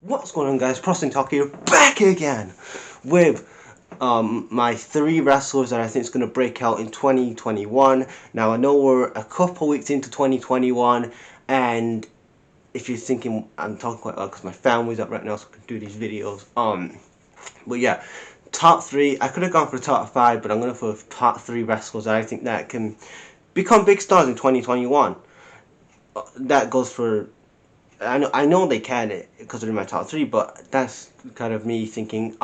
What's going on, guys? PROWRESTLINGTALK here, back again with my three wrestlers that I think is going to break out in 2021. Now, I know we're a couple weeks into 2021, and if you're thinking I'm talking quite loud because my family's up right now, so I can do these videos. But yeah, top three. I could have gone for top five, but I'm going to go for top three wrestlers that I think that can become big stars in 2021. That goes for I know they can because they're in my top three, but that's kind of me thinking,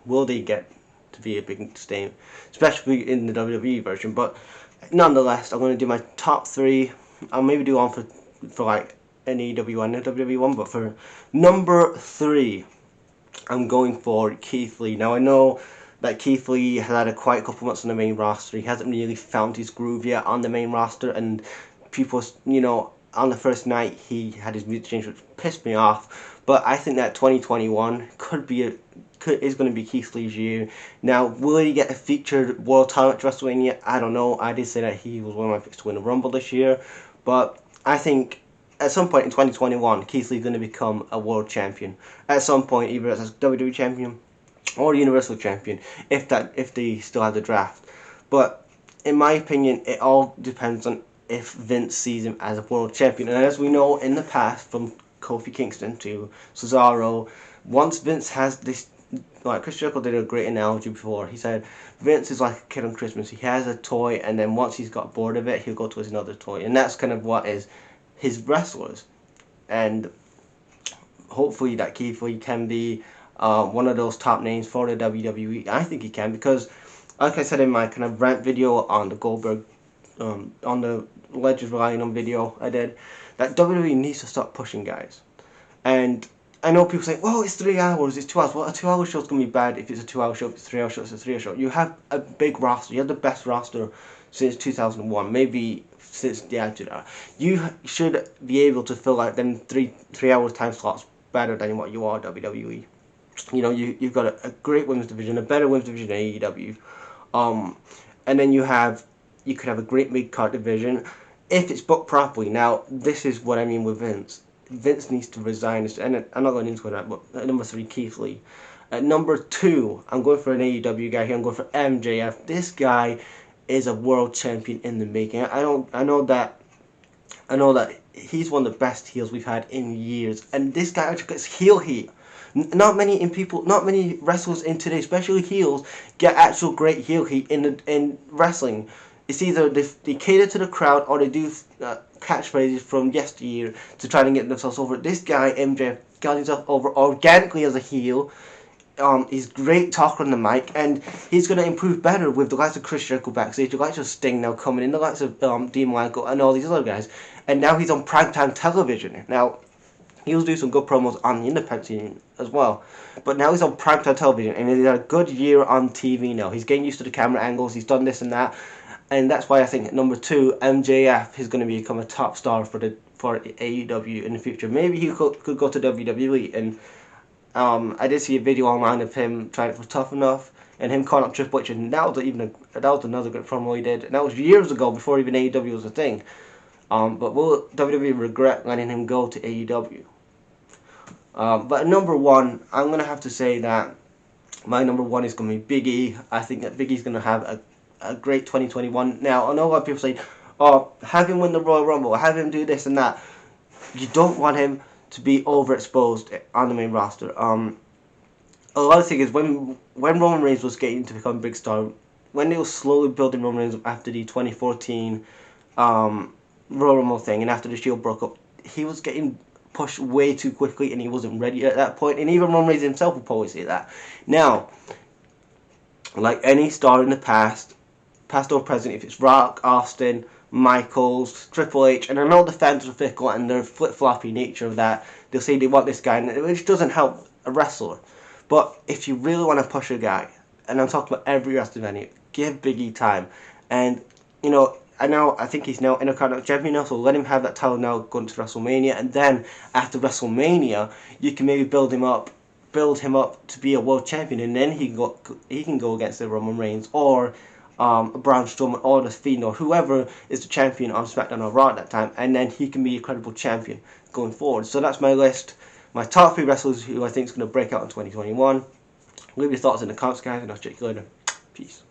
will they get to be a big star, especially in the WWE version? But nonetheless, I'm gonna do my top three. I'll maybe do one for like an AEW and a WWE one, but for number three, I'm going for Keith Lee. Now I know that Keith Lee has had a quite couple months on the main roster. He hasn't really found his groove yet on the main roster, and people, on the first night he had his music change, which pissed me off. But I think that 2021 is going to be Keith Lee's year. Now, will he get a featured world title at WrestleMania? I don't know. I did say that he was one of my picks to win the Rumble this year, but I think at some point in 2021, Keith Lee is going to become a world champion. At some point, either as a WWE champion or Universal champion, if they still have the draft. But in my opinion, it all depends on if Vince sees him as a world champion. And as we know in the past, from Kofi Kingston to Cesaro, once Vince has this, like Chris Jericho did a great analogy before. He said Vince is like a kid on Christmas. He has a toy, and then once he's got bored of it, he'll go to his another toy, and that's kind of what is his wrestlers. And hopefully that Keith Lee can be one of those top names for the WWE. I think he can, because, like I said in my kind of rant video on the Goldberg, on the Legends Relying on video I did, that WWE needs to stop pushing guys. And I know people say, well, it's 3 hours, it's 2 hours. Well, a 2 hour show is going to be bad if it's a 2 hour show, if it's a 3 hour show, it's a 3 hour show. You have a big roster. You have the best roster since 2001, maybe since the Attitude Era. You should be able to fill out them three hours time slots better than what you are WWE. You've got a great women's division, a better women's division than AEW. And then you could have a great mid-card division if it's booked properly. Now, this is what I mean with Vince. Vince needs to resign, and I'm not going into that, but at number three, Keith Lee. At number two, I'm going for an AEW guy here. I'm going for MJF. This guy is a world champion in the making. I know that he's one of the best heels we've had in years, and this guy actually gets heel heat. Not many wrestlers in today, especially heels, get actual great heel heat in wrestling. It's either they cater to the crowd, or they do catchphrases from yesteryear to try and get themselves over. This guy, MJF, got himself over organically as a heel. He's a great talker on the mic, and he's going to improve better with the likes of Chris Jericho backstage, the likes of Sting now coming in, the likes of Dean Malenko and all these other guys. And now he's on primetime television. Now, he'll do some good promos on the independent scene as well. But now he's on primetime television, and he's had a good year on TV now. He's getting used to the camera angles, he's done this and that. And that's why I think at number two, MJF is going to become a top star for AEW in the future. Maybe he could go to WWE. And I did see a video online of him trying it for Tough Enough, and him calling up Triple H, and that was another good promo he did. And that was years ago, before even AEW was a thing. But will WWE regret letting him go to AEW? But at number one, I'm going to have to say that my number one is going to be Big E. I think that Big E's going to have a great 2021. Now, I know a lot of people say, oh, have him win the Royal Rumble, have him do this and that. You don't want him to be overexposed on the main roster. A lot of things is when Roman Reigns was getting to become a big star, when they were slowly building Roman Reigns after the 2014 Royal Rumble thing, and after the Shield broke up, he was getting pushed way too quickly, and he wasn't ready at that point. And even Roman Reigns himself will probably say that. Now, like any star in the past or present, if it's Rock, Austin, Michaels, Triple H, and I know the fans are fickle and their flip-floppy nature of that, they'll say they want this guy, which doesn't help a wrestler. But if you really want to push a guy, and I'm talking about every wrestling venue, give Big E time. And, I think he's now Intercontinental Champion now, so let him have that title now going to WrestleMania, and then after WrestleMania, you can maybe build him up to be a world champion, and then he can go against the Roman Reigns, or Braun Strowman, or The Fiend, or whoever is the champion on SmackDown or Raw at that time, and then he can be a credible champion going forward. So that's my list my top 3 wrestlers who I think is going to break out in 2021. Leave your thoughts in the comments, guys, and I'll check you later. Peace.